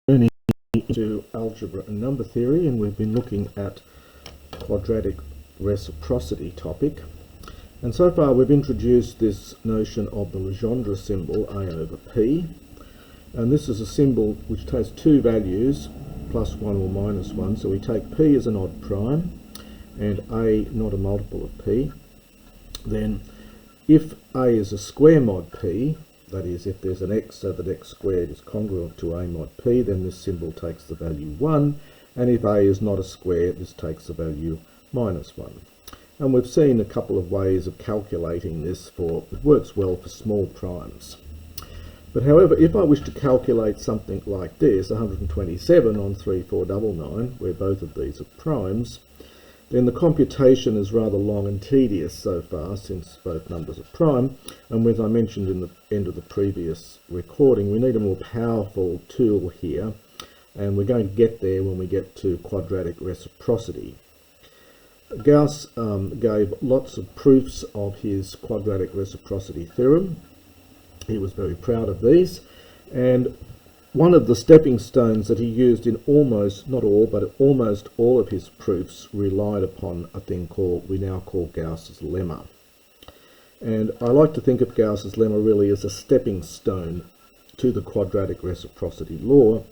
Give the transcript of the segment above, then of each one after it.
Turning to Algebra and Number Theory, and we've been looking at quadratic reciprocity topic. And so far we've introduced this notion of the Legendre symbol A over P, and this is a symbol which has two values, plus 1 or minus 1, so we take P as an odd prime and A not a multiple of P. Then if A is a square mod P, that is, if there's an x so that x squared is congruent to A mod P, then this symbol takes the value 1, and if A is not a square, this takes the value minus 1. And we've seen a couple of ways of calculating this it works well for small primes. But however, if I wish to calculate something like this, 127 on 3499, where both of these are primes, then the computation is rather long and tedious so far, since both numbers are prime, and as I mentioned in the end of the previous recording, we need a more powerful tool here, and we're going to get there when we get to quadratic reciprocity. Gauss gave lots of proofs of his quadratic reciprocity theorem. He was very proud of these, and one of the stepping stones that he used in almost, not all, but almost all of his proofs relied upon a thing we now call Gauss's lemma. And I like to think of Gauss's lemma really as a stepping stone to the quadratic reciprocity law,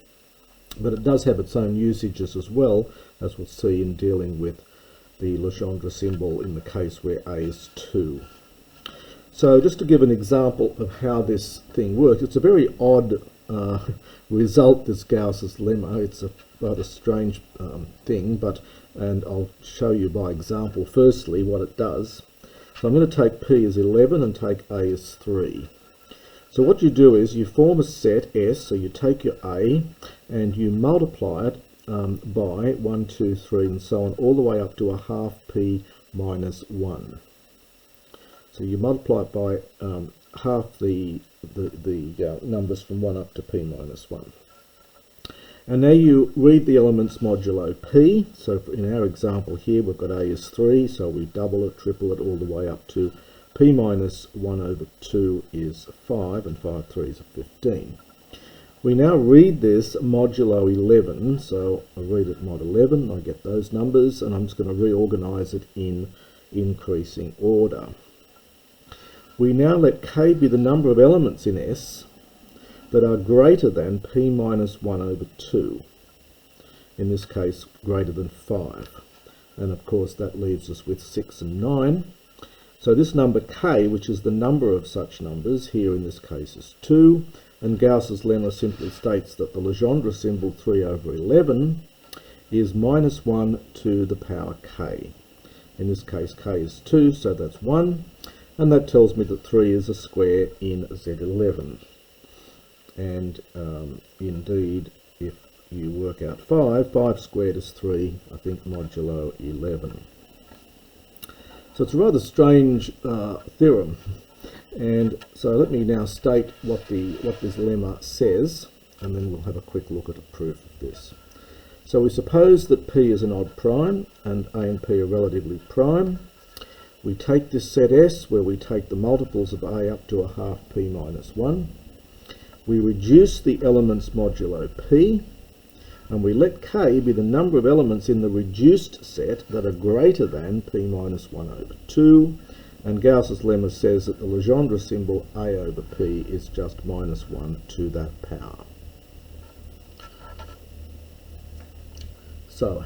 but it does have its own usages as well, as we'll see in dealing with the Legendre symbol in the case where A is 2. So just to give an example of how this thing works, it's a very odd result, this Gauss's lemma. It's a rather strange thing, and I'll show you by example firstly what it does. So I'm going to take P as 11 and take A as 3. So what you do is you form a set S, so you take your A and you multiply it by 1, 2, 3 and so on, all the way up to a half P minus 1. So you multiply it by half the numbers from 1 up to P minus 1. And now you read the elements modulo P. So in our example here, we've got A is 3, so we double it, triple it, all the way up to P minus 1 over 2 is 5, and 5 3s are 15. We now read this modulo 11, so I read it mod 11, I get those numbers, and I'm just going to reorganize it in increasing order. We now let K be the number of elements in S that are greater than P minus 1 over 2. In this case, greater than 5. And of course that leaves us with 6 and 9. So this number K, which is the number of such numbers, here in this case is 2. And Gauss's lemma simply states that the Legendre symbol 3 over 11 is minus 1 to the power K. In this case K is 2, so that's 1. And that tells me that 3 is a square in Z11. And indeed, if you work out 5 squared is 3, I think modulo 11. So it's a rather strange theorem. And so let me now state what this lemma says, and then we'll have a quick look at a proof of this. So we suppose that P is an odd prime, and A and P are relatively prime. We take this set S, where we take the multiples of A up to a half P minus 1. We reduce the elements modulo P, and we let K be the number of elements in the reduced set that are greater than P minus 1 over 2. And Gauss's lemma says that the Legendre symbol A over P is just minus 1 to that power. So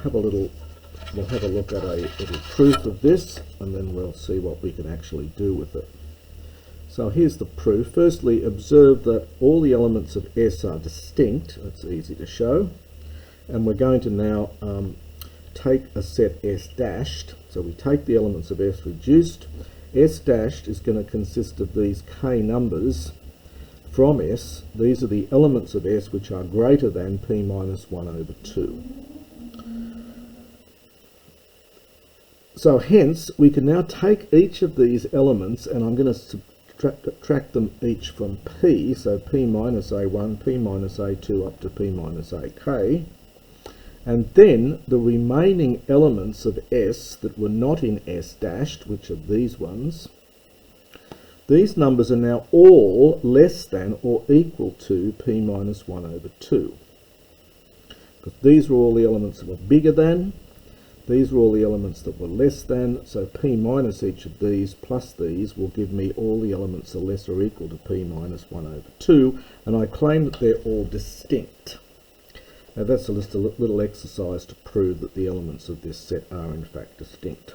we'll have a look at a little proof of this, and then we'll see what we can actually do with it. So here's the proof. Firstly, observe that all the elements of S are distinct. That's easy to show. And we're going to now take a set S dashed. So we take the elements of S reduced. S dashed is going to consist of these K numbers from S. These are the elements of S which are greater than P minus 1 over 2. So hence, we can now take each of these elements, and I'm going to subtract them each from P, so P minus A1, P minus A2 up to P minus AK, and then the remaining elements of S that were not in S dashed, which are these ones, these numbers are now all less than or equal to P minus 1 over 2. because these were all the elements that were bigger than, these were all the elements that were less than, so p minus each of these plus these will give me all the elements that are less or equal to p minus 1 over 2, and I claim that they're all distinct. Now that's just a little exercise to prove that the elements of this set are in fact distinct.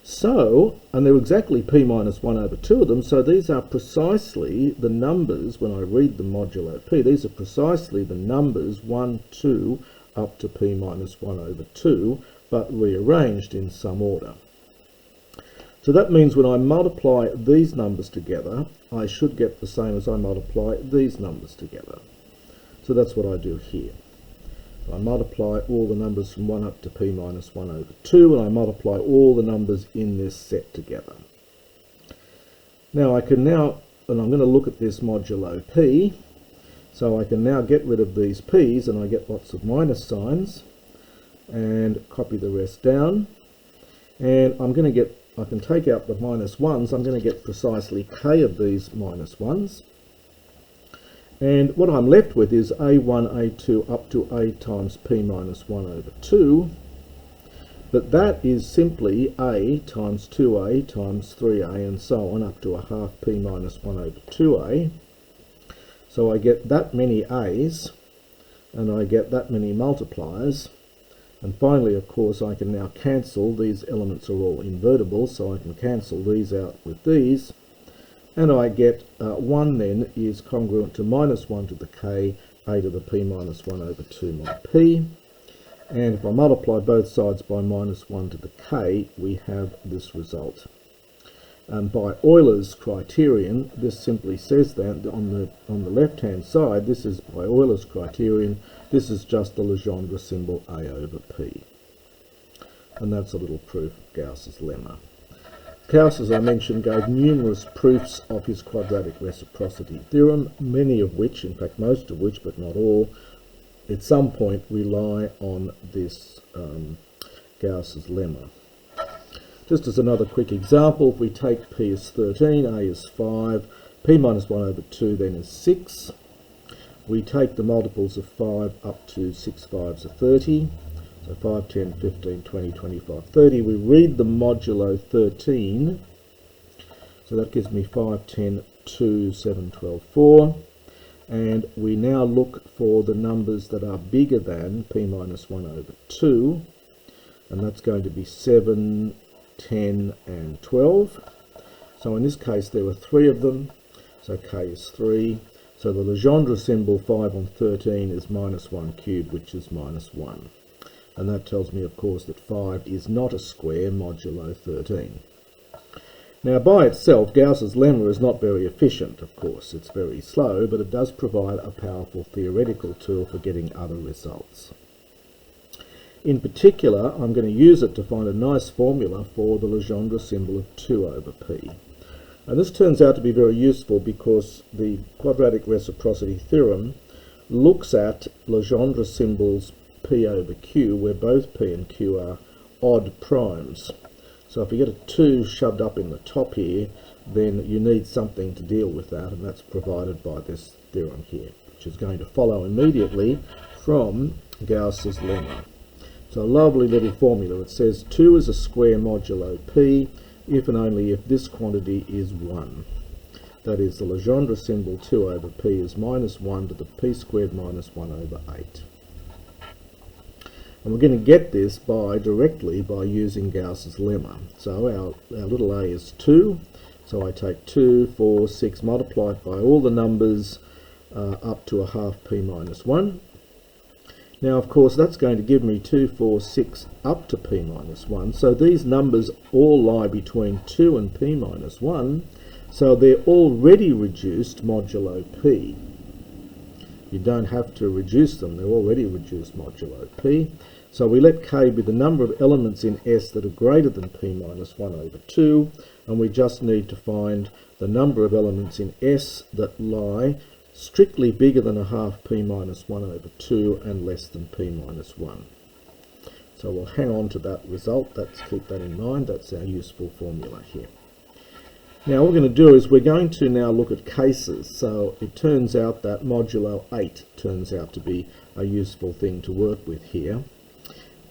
So, and there are exactly p minus 1 over 2 of them, so these are precisely the numbers, when I read them modulo p, these are precisely the numbers 1, 2, up to p minus 1 over 2, but rearranged in some order. So that means when I multiply these numbers together, I should get the same as I multiply these numbers together. So that's what I do here. I multiply all the numbers from 1 up to p minus 1 over 2, and I multiply all the numbers in this set together. Now I can and I'm going to look at this modulo p, so I can now get rid of these p's, and I get lots of minus signs, and copy the rest down, and I can take out the minus 1s, I'm going to get precisely k of these minus 1s. And what I'm left with is a1, a2 up to a times p minus 1 over 2. But that is simply a times 2a times 3a and so on up to a half p minus 1 over 2a. So I get that many a's and I get that many multipliers. And finally, of course, I can now cancel. These elements are all invertible, so I can cancel these out with these. And I get 1 then is congruent to minus 1 to the k, a to the p minus 1 over 2 mod p. And if I multiply both sides by minus 1 to the k, we have this result. And by Euler's criterion, this simply says that on the left-hand side, this is by Euler's criterion, this is just the Legendre symbol a over p. And that's a little proof of Gauss's lemma. Gauss, as I mentioned, gave numerous proofs of his quadratic reciprocity theorem, many of which, in fact most of which, but not all, at some point rely on this Gauss's lemma. Just as another quick example, if we take p as 13, a is 5, p minus 1 over 2 then is 6. We take the multiples of 5 up to 6 5s are 30. So 5, 10, 15, 20, 25, 30. We read the modulo 13. So that gives me 5, 10, 2, 7, 12, 4. And we now look for the numbers that are bigger than p minus 1 over 2. And that's going to be 7, 10, and 12. So in this case there were 3 of them. So k is 3. So the Legendre symbol 5 on 13 is minus 1 cubed, which is minus 1. And that tells me, of course, that 5 is not a square modulo 13. Now, by itself, Gauss's lemma is not very efficient, of course. It's very slow, but it does provide a powerful theoretical tool for getting other results. In particular, I'm going to use it to find a nice formula for the Legendre symbol of 2 over p. And this turns out to be very useful because the quadratic reciprocity theorem looks at Legendre symbols p over q, where both p and q are odd primes. So if you get a 2 shoved up in the top here, then you need something to deal with that, and that's provided by this theorem here, which is going to follow immediately from Gauss's lemma. So a lovely little formula. It says 2 is a square modulo p if and only if this quantity is 1. That is, the Legendre symbol 2 over p is minus 1 to the p squared minus 1 over 8. And we're going to get this directly by using Gauss's lemma. So our little a is 2. So I take 2, 4, 6, multiply it by all the numbers up to a half p minus 1. Now, of course, that's going to give me 2, 4, 6 up to p minus 1. So these numbers all lie between 2 and p minus 1. So they're already reduced modulo p. You don't have to reduce them. They're already reduced modulo p. So we let k be the number of elements in S that are greater than p minus 1 over 2. And we just need to find the number of elements in S that lie strictly bigger than a half p minus 1 over 2 and less than p minus 1. So we'll hang on to that result. Keep that in mind. That's our useful formula here. Now what we're going to do is we're going to now look at cases. So it turns out that modulo 8 turns out to be a useful thing to work with here.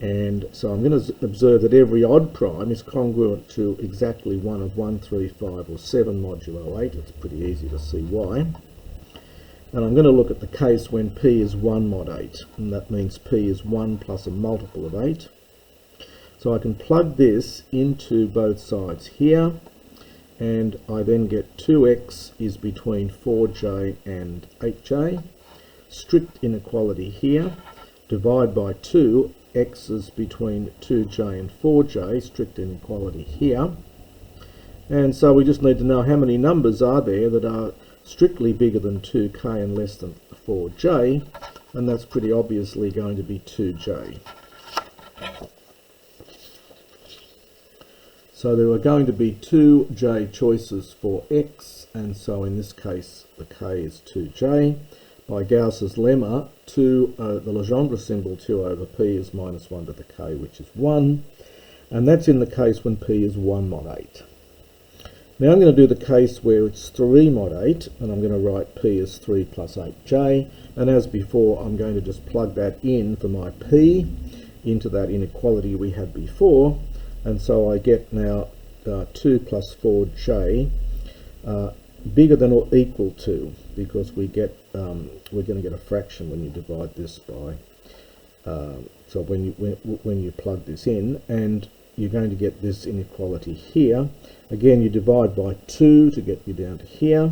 And so I'm going to observe that every odd prime is congruent to exactly one of 1, 3, 5 or 7 modulo 8. It's pretty easy to see why. And I'm going to look at the case when p is 1 mod 8, and that means p is 1 plus a multiple of 8. So I can plug this into both sides here, and I then get 2x is between 4j and 8j. Strict inequality here. Divide by 2, x is between 2j and 4j, strict inequality here. And so we just need to know how many numbers are there that are strictly bigger than 2k and less than 4j, and that's pretty obviously going to be 2j. So there are going to be 2j choices for x, and so in this case the k is 2j. By Gauss's lemma, the Legendre symbol 2 over p is minus 1 to the k, which is 1, and that's in the case when p is 1 mod 8. Now I'm going to do the case where it's 3 mod 8, and I'm going to write p as 3 plus 8j, and as before I'm going to just plug that in for my p into that inequality we had before, and so I get now 2 plus 4j bigger than or equal to, because we get we're going to get a fraction when you divide this by so when you plug this in, and you're going to get this inequality here. Again, you divide by 2 to get you down to here,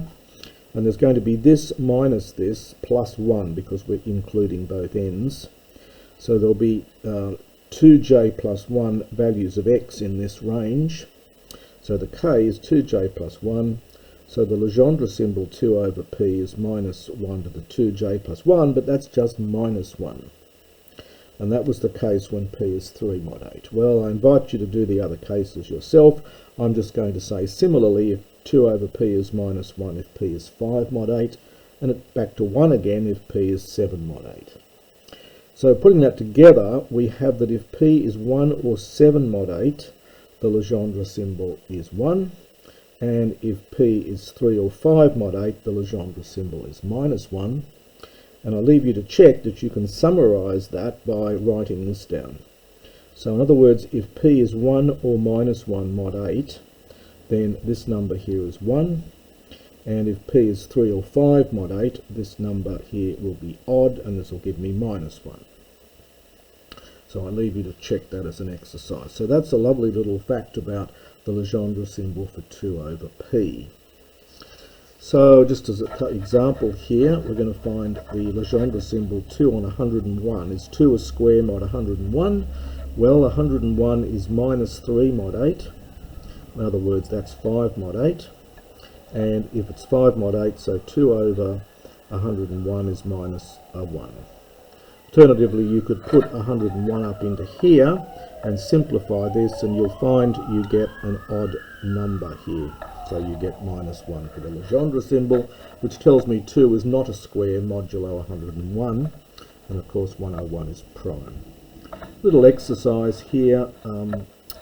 and there's going to be this minus this plus 1 because we're including both ends. So there'll be 2j plus 1 values of x in this range. So the k is 2j plus 1. So the Legendre symbol 2 over p is minus 1 to the 2j plus 1, but that's just minus 1. And that was the case when p is 3 mod 8. Well, I invite you to do the other cases yourself. I'm just going to say similarly, if 2 over p is minus 1 if p is 5 mod 8, and it back to 1 again if p is 7 mod 8. So putting that together, we have that if p is 1 or 7 mod 8, the Legendre symbol is 1. And if p is 3 or 5 mod 8, the Legendre symbol is minus 1. And I leave you to check that you can summarize that by writing this down. So in other words, if p is 1 or minus 1 mod 8, then this number here is 1. And if p is 3 or 5 mod 8, this number here will be odd, and this will give me minus 1. So I leave you to check that as an exercise. So that's a lovely little fact about the Legendre symbol for 2 over p. So just as an example here, we're going to find the Legendre symbol 2 on 101. Is 2 a square mod 101? Well, 101 is minus 3 mod 8. In other words, that's 5 mod 8. And if it's 5 mod 8, so 2 over 101 is minus 1. Alternatively, you could put 101 up into here and simplify this, and you'll find you get an odd number here. So you get minus 1 for the Legendre symbol, which tells me 2 is not a square modulo 101, and of course 101 is prime. Little exercise here,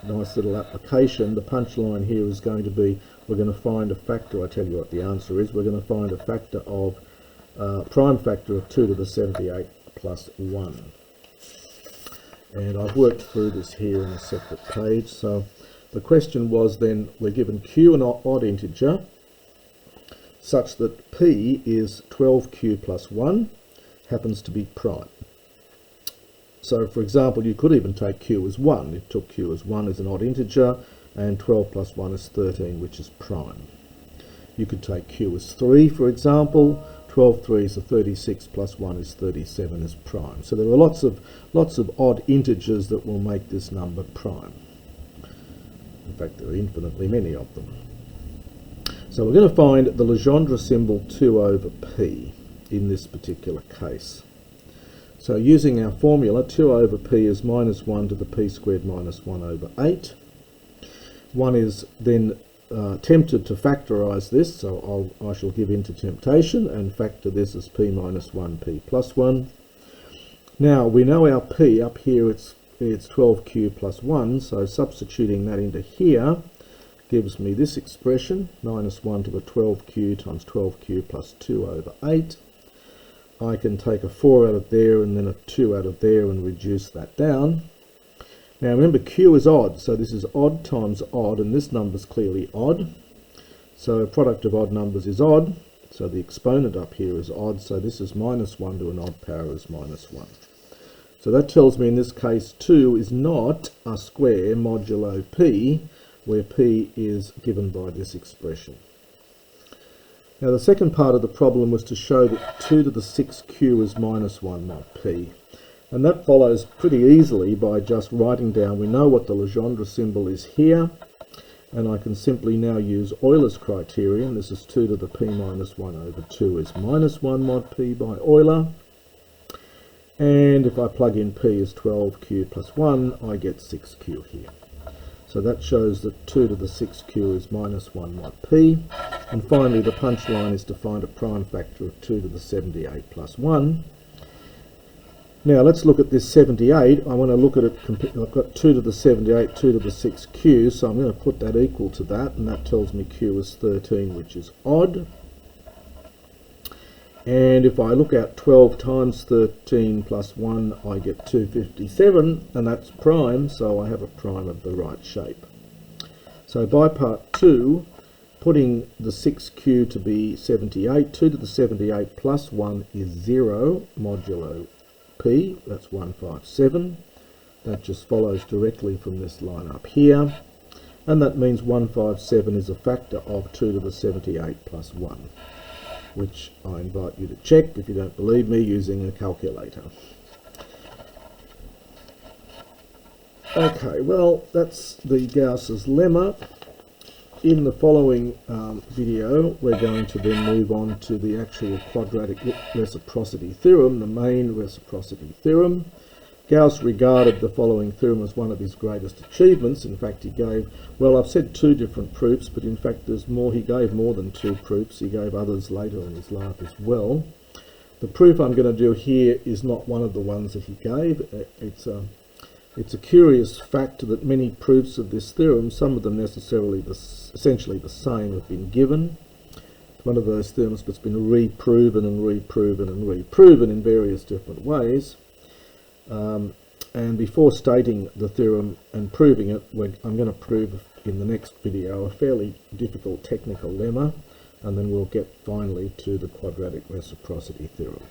nice little application. The punchline here is going to be, we're going to find a factor. I tell you what the answer is. We're going to find a factor of, prime factor of 2 to the 78 plus 1. And I've worked through this here in a separate page. So the question was then, we're given q an odd integer such that p is 12q plus 1 happens to be prime. So for example, you could even take q as 1. You took q as 1 as an odd integer, and 12 plus 1 is 13, which is prime. You could take q as 3, for example. 12 3s are 36 plus 1 is 37 is prime. So there are lots of odd integers that will make this number prime. In fact, there are infinitely many of them. So we're going to find the Legendre symbol 2 over p in this particular case. So using our formula, 2 over p is minus 1 to the p squared minus 1 over 8. One is then tempted to factorise this, so I shall give in to temptation and factor this as p minus 1, p plus 1. Now we know our p up here, it's 12q plus 1, so substituting that into here gives me this expression, minus 1 to the 12q times 12q plus 2 over 8. I can take a 4 out of there and then a 2 out of there and reduce that down. Now remember, q is odd, so this is odd times odd, and this number is clearly odd. So a product of odd numbers is odd, so the exponent up here is odd, so this is minus 1 to an odd power is minus 1. So that tells me in this case 2 is not a square modulo p, where p is given by this expression. Now the second part of the problem was to show that 2 to the 6q is minus 1 mod p. And that follows pretty easily by just writing down, we know what the Legendre symbol is here, and I can simply now use Euler's criterion. This is 2 to the p minus 1 over 2 is minus 1 mod p by Euler. And if I plug in p is 12q plus 1, I get 6q here. So that shows that 2 to the 6q is minus 1 mod p. And finally, the punchline is to find a prime factor of 2 to the 78 plus 1. Now let's look at this 78. I want to look at it, I've got 2 to the 78, 2 to the 6q, so I'm going to put that equal to that, and that tells me q is 13, which is odd. And if I look at 12 times 13 plus 1, I get 257, and that's prime, so I have a prime of the right shape. So by part 2, putting the 6q to be 78, 2 to the 78 plus 1 is 0 modulo p, that's 157. That just follows directly from this line up here. And that means 157 is a factor of 2 to the 78 plus 1, which I invite you to check if you don't believe me using a calculator. Okay, well, that's the Gauss's lemma. In the following video, we're going to then move on to the actual quadratic reciprocity theorem, the main reciprocity theorem. Gauss regarded the following theorem as one of his greatest achievements. In fact, he gave, well, I've said 2 different proofs, but in fact there's more. He gave more than 2 proofs. He gave others later in his life as well. The proof I'm going to do here is not one of the ones that he gave. It's a curious fact that many proofs of this theorem, some of them necessarily essentially the same, have been given. It's one of those theorems that's been reproven and reproven and reproven in various different ways. And before stating the theorem and proving it, I'm going to prove in the next video a fairly difficult technical lemma, and then we'll get finally to the quadratic reciprocity theorem.